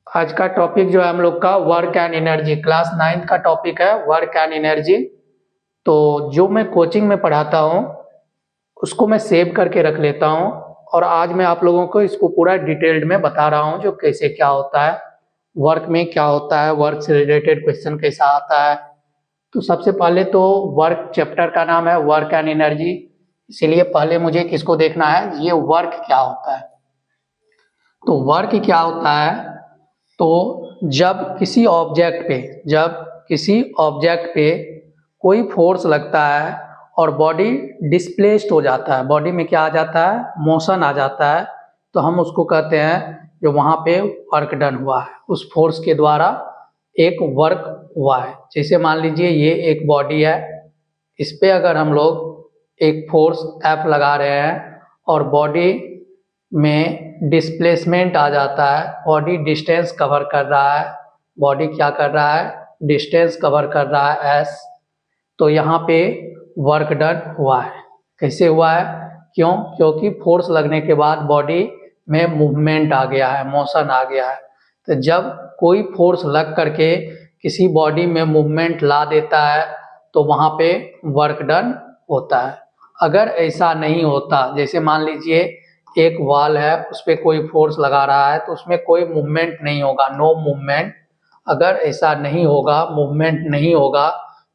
आज का टॉपिक जो है हम लोग का वर्क एंड एनर्जी, क्लास 9 का टॉपिक है वर्क एंड एनर्जी। तो जो मैं कोचिंग में पढ़ाता हूँ उसको मैं सेव करके रख लेता हूँ और आज मैं आप लोगों को इसको पूरा डिटेल्ड में बता रहा हूँ जो कैसे क्या होता है, वर्क में क्या होता है, वर्क से रिलेटेड क्वेश्चन कैसा आता है। तो सबसे पहले तो वर्क चैप्टर का नाम है वर्क एंड एनर्जी, इसीलिए पहले मुझे किसको देखना है, ये वर्क क्या होता है। तो वर्क क्या होता है, तो जब किसी ऑब्जेक्ट पे कोई फोर्स लगता है और बॉडी डिस्प्लेस्ड हो जाता है, बॉडी में क्या आ जाता है, मोशन आ जाता है, तो हम उसको कहते हैं जो वहाँ पे वर्क डन हुआ है, उस फोर्स के द्वारा एक वर्क हुआ है। जैसे मान लीजिए ये एक बॉडी है, इस पे अगर हम लोग एक फोर्स F लगा रहे हैं और बॉडी में डिस्प्लेसमेंट आ जाता है, बॉडी डिस्टेंस कवर कर रहा है, बॉडी क्या कर रहा है, डिस्टेंस कवर कर रहा है S, तो यहाँ पे वर्क डन हुआ है। कैसे हुआ है, क्यों, क्योंकि फोर्स लगने के बाद बॉडी में मूवमेंट आ गया है, मोशन आ गया है। तो जब कोई फोर्स लग करके किसी बॉडी में मूवमेंट ला देता है तो वहाँ पे वर्क डन होता है। अगर ऐसा नहीं होता, जैसे मान लीजिए एक वॉल है, उस पर कोई फोर्स लगा रहा है तो उसमें कोई मूवमेंट नहीं होगा, नो मूवमेंट। अगर ऐसा नहीं होगा, मूवमेंट नहीं होगा,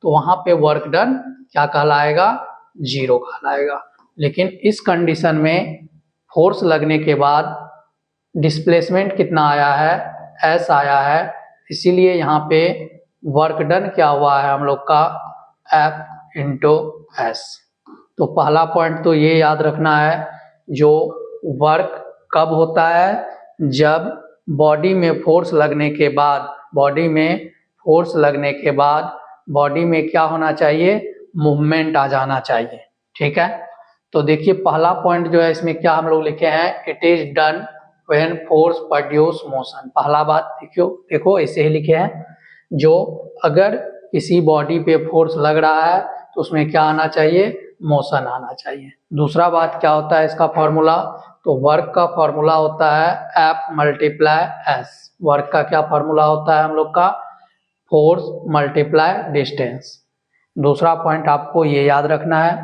तो वहाँ पे वर्क डन क्या कहलाएगा, जीरो कहलाएगा। लेकिन इस कंडीशन में फोर्स लगने के बाद डिस्प्लेसमेंट कितना आया है, एस आया है, इसीलिए यहाँ पे वर्क डन क्या हुआ है हम लोग का, एफ इंटू एस। तो पहला पॉइंट तो ये याद रखना है, जो वर्क कब होता है, जब बॉडी में फोर्स लगने के बाद, बॉडी में क्या होना चाहिए, मूवमेंट आ जाना चाहिए। ठीक है, तो देखिए पहला पॉइंट जो है इसमें क्या हम लोग लिखे हैं, it is done when force produce motion. पहला बात देखो ऐसे ही लिखे हैं, जो अगर किसी बॉडी पे फोर्स लग रहा है तो उसमें क्या आना चाहिए, मोशन आना चाहिए। दूसरा बात क्या होता है इसका फॉर्मूला, तो वर्क का फॉर्मूला होता है F मल्टीप्लाई S। वर्क का क्या फॉर्मूला होता है हम लोग का, फोर्स मल्टीप्लाई डिस्टेंस। दूसरा पॉइंट आपको ये याद रखना है।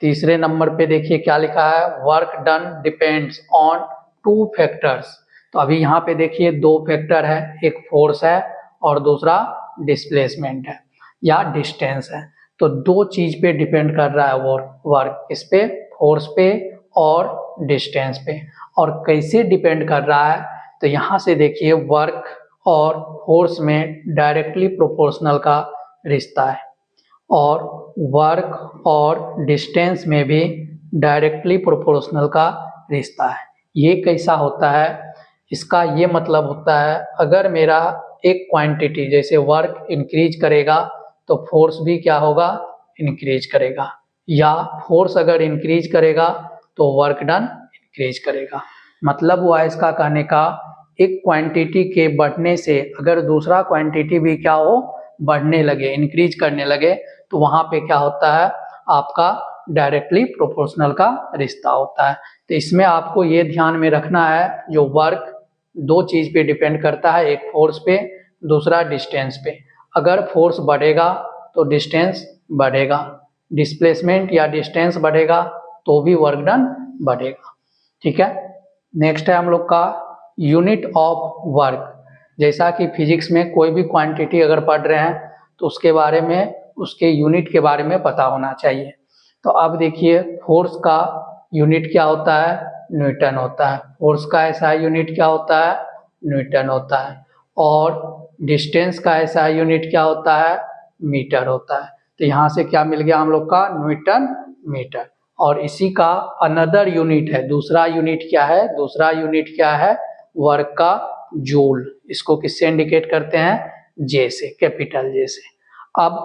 तीसरे नंबर पे देखिए क्या लिखा है, work done depends on two factors. तो अभी यहाँ पे देखिए दो फैक्टर है, एक फोर्स है और दूसरा डिस्प्लेसमेंट है या डिस्टेंस है। तो दो चीज पे डिपेंड कर रहा है वर्क, इस पे, फोर्स पे और डिस्टेंस पे। और कैसे डिपेंड कर रहा है, तो यहाँ से देखिए वर्क और फोर्स में डायरेक्टली प्रोपोर्शनल का रिश्ता है और वर्क और डिस्टेंस में भी डायरेक्टली प्रोपोर्शनल का रिश्ता है। ये कैसा होता है, इसका ये मतलब होता है, अगर मेरा एक क्वांटिटी जैसे वर्क इंक्रीज करेगा तो फोर्स भी क्या होगा, इंक्रीज करेगा, या फोर्स अगर इंक्रीज करेगा तो वर्क डन इंक्रीज करेगा। मतलब हुआ इसका कहने का, एक क्वांटिटी के बढ़ने से अगर दूसरा क्वांटिटी भी क्या हो, बढ़ने लगे, इंक्रीज करने लगे, तो वहाँ पे क्या होता है, आपका डायरेक्टली प्रोपोर्शनल का रिश्ता होता है। तो इसमें आपको ये ध्यान में रखना है, जो वर्क दो चीज पे डिपेंड करता है, एक फोर्स पे, दूसरा डिस्टेंस पे। अगर फोर्स बढ़ेगा तो डिस्टेंस बढ़ेगा, डिस्प्लेसमेंट या डिस्टेंस बढ़ेगा तो भी वर्क डन बढ़ेगा। ठीक है, नेक्स्ट है हम लोग का यूनिट ऑफ वर्क। जैसा कि फिजिक्स में कोई भी क्वांटिटी अगर पढ़ रहे हैं तो उसके बारे में, उसके यूनिट के बारे में पता होना चाहिए। तो अब देखिए फोर्स का यूनिट क्या होता है, न्यूटन होता है। फोर्स का ऐसा यूनिट क्या होता है, न्यूटन होता है। और डिस्टेंस का ऐसा यूनिट क्या होता है, मीटर होता है। तो यहाँ से क्या मिल गया हम लोग का, न्यूटन मीटर। और इसी का अनदर यूनिट है, दूसरा यूनिट क्या है, दूसरा यूनिट क्या है, वर्क का जूल। इसको किससे इंडिकेट करते हैं, जे से, कैपिटल जे से। अब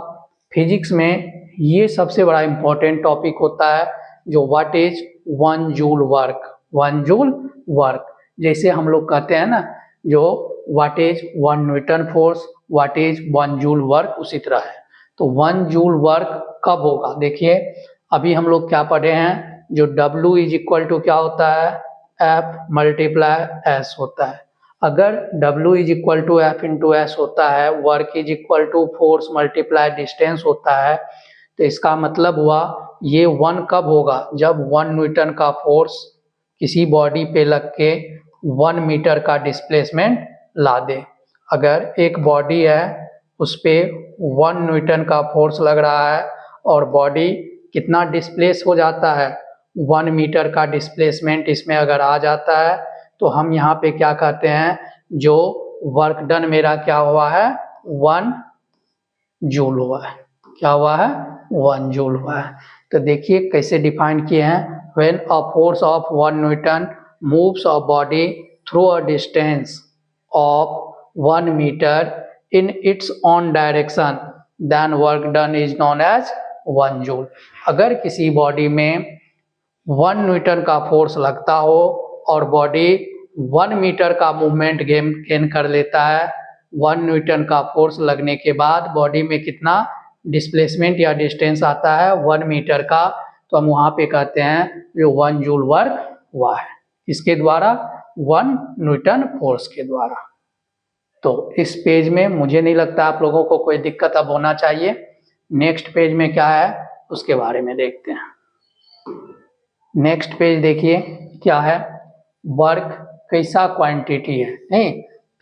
फिजिक्स में ये सबसे बड़ा इंपॉर्टेंट टॉपिक होता है, जो what is one joule work, one joule work. जैसे हम लोग कहते हैं ना, जो what is one Newton force, what is one joule work, उसी तरह है। तो वन जूल वर्क कब होगा, देखिए अभी हम लोग क्या पढ़े हैं, जो W इज इक्वल टू क्या होता है, F मल्टीप्लाई S होता है। अगर W is equal to F into S होता है, work is equal to force multiply distance होता है, तो इसका मतलब हुआ ये 1 कब होगा, जब 1 न्यूटन का फोर्स किसी बॉडी पे लग के 1 मीटर का डिस्प्लेसमेंट ला दे। अगर एक बॉडी है उस पे 1 न्यूटन का फोर्स लग रहा है और बॉडी कितना डिस्प्लेस हो जाता है, 1 मीटर का डिस्प्लेसमेंट इसमें अगर आ जाता है, तो हम यहाँ पे क्या कहते हैं, जो वर्क डन मेरा क्या हुआ है, 1 जूल हुआ है। क्या हुआ है, 1 जूल हुआ है। तो देखिए कैसे डिफाइन किए हैं, when a force of 1 newton moves a body through a distance of 1 metre in its own direction then work done is known as 1 joule. अगर किसी बॉडी में 1 न्यूटन का फोर्स लगता हो और बॉडी 1 मीटर का मूवमेंट गेन कर लेता है, 1 न्यूटन का फोर्स लगने के बाद बॉडी में कितना डिस्प्लेसमेंट या डिस्टेंस आता है, 1 मीटर का, तो हम वहाँ पे कहते हैं जो 1 जूल वर्क हुआ है। इसके द्वारा 1 न्यूटन फोर्स के द्वारा। तो इस पेज में मुझे नहीं लगता आप लोगों को कोई दिक्कत अब होना चाहिए। नेक्स्ट पेज में क्या है उसके बारे में देखते हैं। नेक्स्ट पेज देखिए क्या है, वर्क कैसा क्वांटिटी है। नहीं,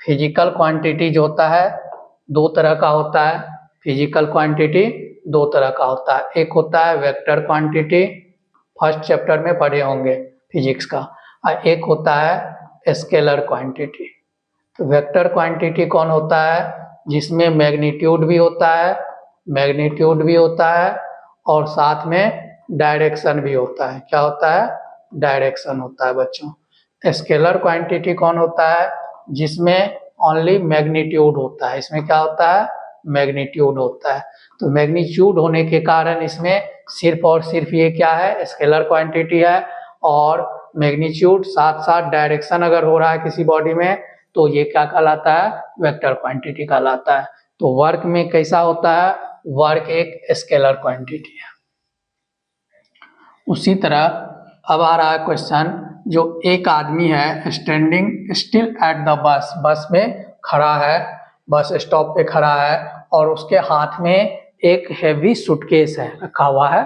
फिजिकल क्वांटिटी जो होता है 2 तरह का होता है। फिजिकल क्वांटिटी 2 तरह का होता है, एक होता है वेक्टर क्वांटिटी, फर्स्ट चैप्टर में पढ़े होंगे फिजिक्स का, और एक होता है स्केलर क्वांटिटी। तो वेक्टर क्वांटिटी कौन होता है, जिसमें मैग्नीट्यूड भी होता है, मैग्नीट्यूड भी होता है और साथ में डायरेक्शन भी होता है। क्या होता है, डायरेक्शन होता है बच्चों। स्केलर क्वांटिटी कौन होता है, जिसमें ओनली मैग्नीट्यूड होता है। इसमें क्या होता है, मैग्नीट्यूड होता है। तो मैग्नीट्यूड होने के कारण इसमें सिर्फ और सिर्फ ये क्या है, स्केलर क्वांटिटी है। और मैग्नीट्यूड साथ साथ डायरेक्शन अगर हो रहा है किसी बॉडी में, तो ये क्या कहलाता है, वेक्टर क्वांटिटी कहलाता है। तो वर्क में कैसा होता है, वर्क एक स्केलर क्वांटिटी है। उसी तरह अब आ रहा है क्वेश्चन, जो एक आदमी है standing still at the bus, बस में खड़ा है, बस स्टॉप पे खड़ा है और उसके हाथ में एक हैवी सूटकेस है रखा हुआ है,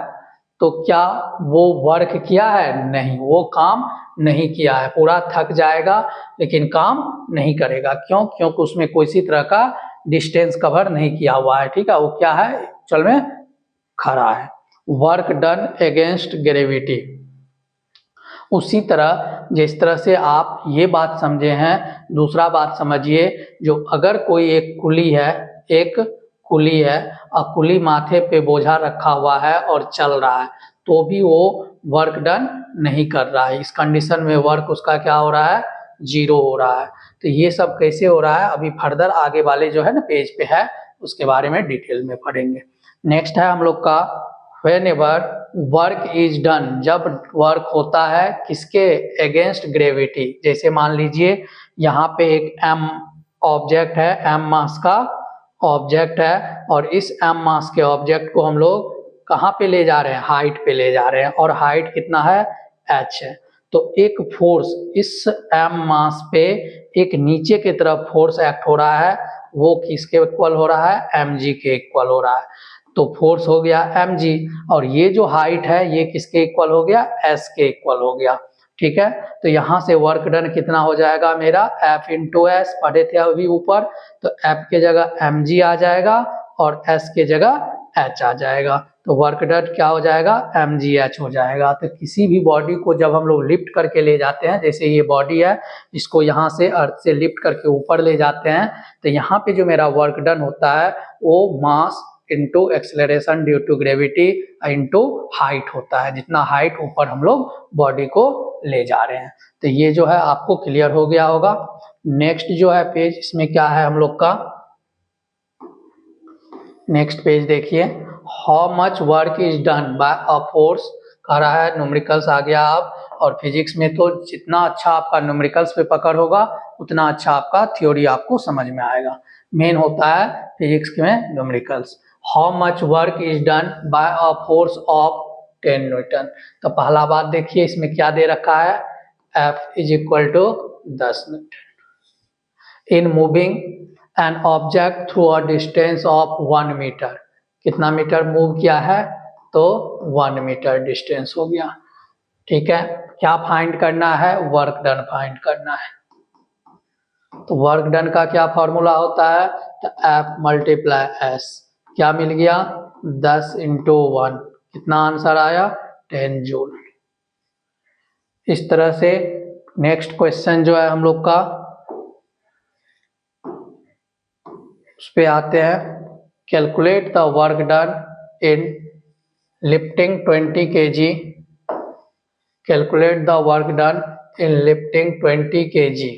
तो क्या वो वर्क किया है, नहीं, वो काम नहीं किया है। पूरा थक जाएगा लेकिन काम नहीं करेगा। क्यों, क्योंकि उसमें कोई सी तरह का डिस्टेंस कवर नहीं किया हुआ है। ठीक है, वो क्या है, चल में खड़ा है। Work done against gravity. उसी तरह जिस तरह से आप ये बात समझे हैं, दूसरा बात समझिए, जो अगर कोई एक कुली है, एक कुली है और कुली माथे पे बोझा रखा हुआ है और चल रहा है, तो भी वो वर्क डन नहीं कर रहा है। इस कंडीशन में वर्क उसका क्या हो रहा है, 0 हो रहा है। तो ये सब कैसे हो रहा है, अभी फर्दर आगे वाले जो है ना पेज पे है, उसके बारे में डिटेल में पढ़ेंगे। नेक्स्ट है हम लोग का व्हेनेवर वर्क इज डन, जब वर्क होता है किसके अगेंस्ट ग्रेविटी। जैसे मान लीजिए यहाँ पे एक m ऑब्जेक्ट है, m मास का ऑब्जेक्ट है, और इस m मास के ऑब्जेक्ट को हम लोग कहाँ पे ले जा रहे हैं, हाइट पे ले जा रहे हैं, और हाइट कितना है, h है। तो एक फोर्स इस m मास पे एक नीचे की तरफ फोर्स एक्ट हो रहा है, वो किसके इक्वल हो रहा है, mg के इक्वल हो रहा है। तो फोर्स हो गया mg, और ये जो हाइट है ये किसके इक्वल हो गया, s के इक्वल हो गया। ठीक है, तो यहाँ से वर्क डन कितना हो जाएगा मेरा, F इंटू एस, पढ़े थे अभी ऊपर, तो F के जगह mg आ जाएगा और s के जगह h आ जाएगा। तो वर्क डन क्या हो जाएगा, mgh हो जाएगा। तो किसी भी बॉडी को जब हम लोग लिफ्ट करके ले जाते हैं, जैसे ये बॉडी है, इसको यहाँ से अर्थ से लिफ्ट करके ऊपर ले जाते हैं, तो यहाँ पे जो मेरा वर्क डन होता है वो mass into acceleration due to gravity into height होता है, जितना हाइट ऊपर हम लोग बॉडी को ले जा रहे हैं। तो ये जो है आपको क्लियर हो गया होगा। नेक्स्ट जो है पेज, इसमें क्या है हम लोग का, नेक्स्ट पेज देखिए, how much work is done by a force कह रहा है। न्यूमेरिकल्स आ गया अब, और फिजिक्स में तो जितना अच्छा आपका न्यूमेरिकल्स पे पकड़ होगा उतना अच्छा आपका थ्योरी आपको समझ में आएगा। मेन होता है फिजिक्स में numericals. How much work is done by a force of 10 Newton. तो पहला बात देखिए इसमें क्या दे रखा है, F is equal to 10 newton. In moving an object through a distance of 1 metre. कितना मीटर मूव किया है? तो 1 मीटर डिस्टेंस हो गया। ठीक है, क्या फाइंड करना है? वर्क डन फाइंड करना है। तो वर्क डन का क्या फॉर्मूला होता है? तो F × S। क्या मिल गया? 10 × 1। कितना आंसर आया? 10 जूल। इस तरह से नेक्स्ट क्वेश्चन जो है हम लोग का, उस पे आते हैं। Calculate the work done in lifting 20 kg। Calculate the work done in lifting 20 kg।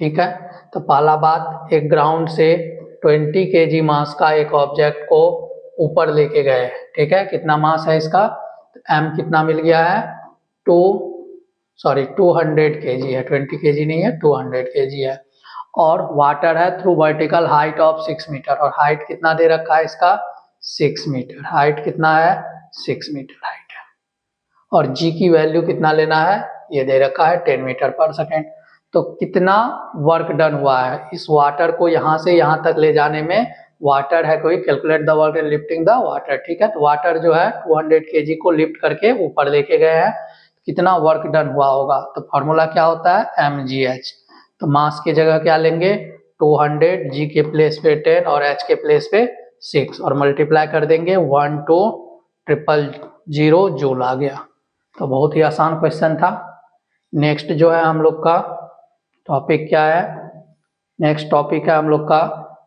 ठीक है, तो पहला बात, एक ग्राउंड से 20 kg मास का एक ऑब्जेक्ट को ऊपर लेके गए। ठीक है, कितना मास है इसका? तो M कितना मिल गया है? 200 kg है, 20 kg नहीं है, 200 kg है। और वाटर है through vertical height of 6 metre. और हाइट कितना दे रखा है इसका? 6 मीटर। हाइट कितना है? 6 मीटर हाइट है। और G की वैल्यू कितना लेना है? ये दे रखा है 10 मीटर पर सेकेंड। तो कितना वर्क डन हुआ है? इस वाटर को यहाँ से यहाँ तक ले जाने में वाटर है कोई, calculate the work in lifting the water. ठीक है, तो वाटर जो है 200 kg को लिफ्ट करके ऊपर लेके गए हैं। कितना वर्क डन हुआ होगा? तो फॉर्मूला क्या होता है? mgh। तो मास की जगह क्या लेंगे? 200, G के प्लेस पे 10 और H के प्लेस पे 6 और मल्टीप्लाई कर देंगे 12,000 जूल आ गया। तो बहुत ही आसान क्वेश्चन था। नेक्स्ट जो है हम लोग का टॉपिक क्या है? नेक्स्ट टॉपिक है हम लोग का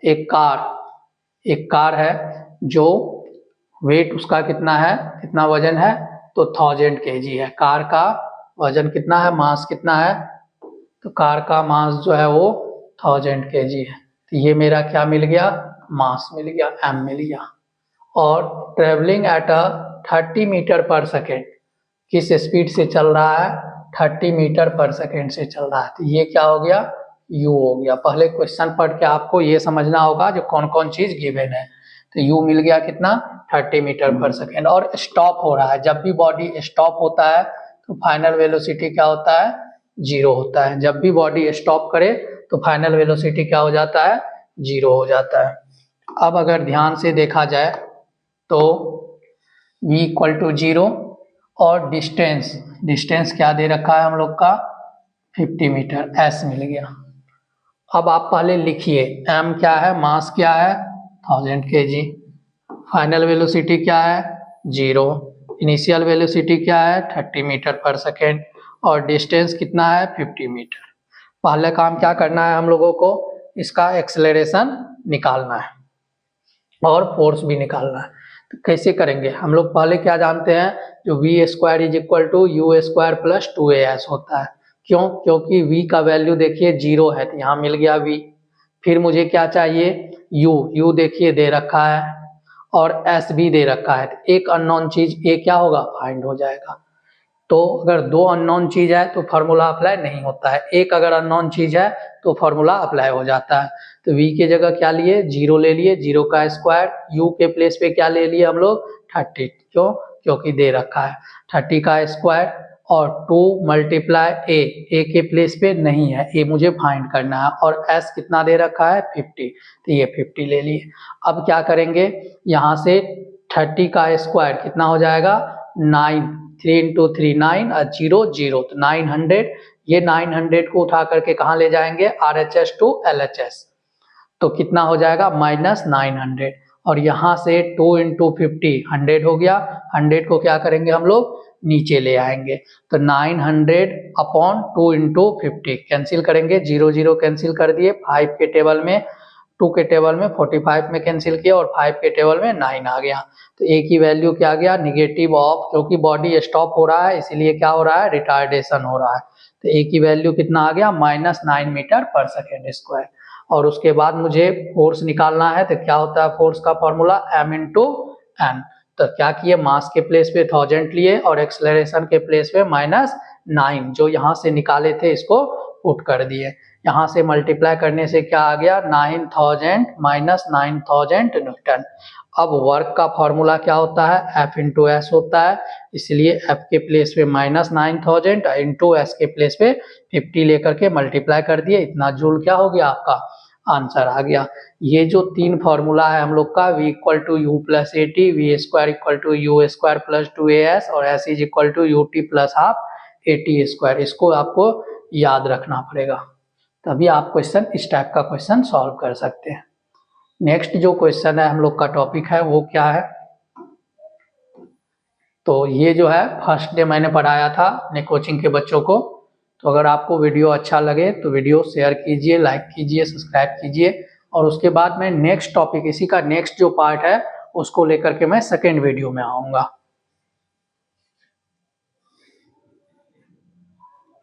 एक कार है जो वेट उसका कितना है, कितना वजन है? तो 1000 kg है। कार का वजन कितना है, मास कितना है? तो कार का मास जो है वो 1000 kg है। तो ये मेरा क्या मिल गया? मास मिल गया, M मिल गया। और ट्रेवलिंग एट अ 30 मीटर पर सेकेंड, किस स्पीड से चल रहा है? 30 मीटर पर सेकेंड से चल रहा है। तो ये क्या हो गया? U हो गया। पहले क्वेश्चन पढ़ के आपको ये समझना होगा जो कौन कौन चीज गिवन है। तो U मिल गया कितना? 30 मीटर पर सेकेंड। और स्टॉप हो रहा है, जब भी बॉडी स्टॉप होता है तो फाइनल वेलोसिटी क्या होता है? 0 होता है। जब भी बॉडी स्टॉप करे तो फाइनल वेलोसिटी क्या हो जाता है? 0 हो जाता है। अब अगर ध्यान से देखा जाए तो V = 0 और डिस्टेंस क्या दे रखा है हम लोग का? 50 मीटर, S मिल गया। अब आप पहले लिखिए, M क्या है, मास क्या है? 1000 kg, फाइनल वेलोसिटी क्या है? 0, इनिशियल वेलोसिटी क्या है? 30 मीटर पर सेकेंड, और डिस्टेंस कितना है? 50 मीटर। पहले काम क्या करना है हम लोगों को? इसका एक्सेलरेशन निकालना है और फोर्स भी निकालना है। तो कैसे करेंगे हम लोग? पहले क्या जानते हैं, जो v² = u² + 2as होता है। क्यों? क्योंकि v का वैल्यू देखिए 0 है, तो यहाँ मिल गया v। फिर मुझे क्या चाहिए? u देखिए दे रखा है और s भी दे रखा है। तो एक अननोन चीज a क्या होगा? फाइंड हो जाएगा। तो अगर 2 अननोन चीज है तो फार्मूला अप्लाई नहीं होता है, एक अगर अननोन चीज है तो फार्मूला अप्लाई हो जाता है। तो v के जगह क्या लिए? 0 ले लिए, 0 का स्क्वायर। u के प्लेस पे क्या ले लिए हम लोग? 30। क्यों? क्योंकि दे रखा है 30 का स्क्वायर। और 2 × a के प्लेस पे नहीं है, a मुझे फाइंड करना है। और s कितना दे रखा है? 50, तो ये 50 ले लिए। अब क्या करेंगे? यहाँ से 30 का स्क्वायर कितना हो जाएगा? 9, 3 × 3 9 और 0 0, तो 900। ये 900 को उठा करके कहाँ ले जाएंगे? RHS to LHS, तो कितना हो जाएगा? -900। और यहाँ से 2 × 50 100 हो गया। 100 को क्या करेंगे हम लोग? नीचे ले आएंगे। तो 900/2 × 50 कैंसिल करेंगे, 0 0 कैंसिल कर दिए। 5 के टेबल में, 2 के टेबल में, 45 में कैंसिल किया और 5 के टेबल में 9 आ गया। तो a की वैल्यू क्या आ गया? नेगेटिव ऑफ, क्योंकि बॉडी स्टॉप हो रहा है इसीलिए क्या हो रहा है? रिटार्डेशन हो रहा है। तो a की वैल्यू कितना आ गया? -9 मीटर पर सेकेंड स्क्वायर। और उसके बाद मुझे फोर्स निकालना है। तो क्या होता है फोर्स का फॉर्मूला? M × N। तो क्या किए? मास के प्लेस पे 1000 लिए और एक्सेलरेशन के प्लेस पे -9, जो यहाँ से निकाले थे इसको पुट कर दिए। यहाँ से मल्टीप्लाई करने से क्या आ गया 9000 माइनस 9000 न्यूटन। अब वर्क का फॉर्मूला क्या होता है F इंटू एस होता है, इसलिए F के प्लेस पे माइनस 9000 इंटू एस के प्लेस पे 50 लेकर के मल्टीप्लाई कर दिए, इतना जूल क्या हो गया आपका आंसर आ गया। ये जो तीन फॉर्मूला है हम लोग का V equal to U plus A T, V square equal to U square plus 2as और S is equal to U T plus half A T square, इसको आपको याद रखना पड़ेगा, तभी आप क्वेश्चन इस टाइप का क्वेश्चन सॉल्व कर सकते हैं। नेक्स्ट जो क्वेश्चन है हम लोग का टॉपिक है वो क्या है, तो ये जो है फर्स्ट डे मैंने पढ़ाया था अपने कोचिंग के बच्चों को। तो अगर आपको वीडियो अच्छा लगे तो वीडियो शेयर कीजिए, लाइक कीजिए, सब्सक्राइब कीजिए, और उसके बाद मैं नेक्स्ट टॉपिक इसी का नेक्स्ट जो पार्ट है उसको लेकर के मैं सेकेंड वीडियो में आऊँगा।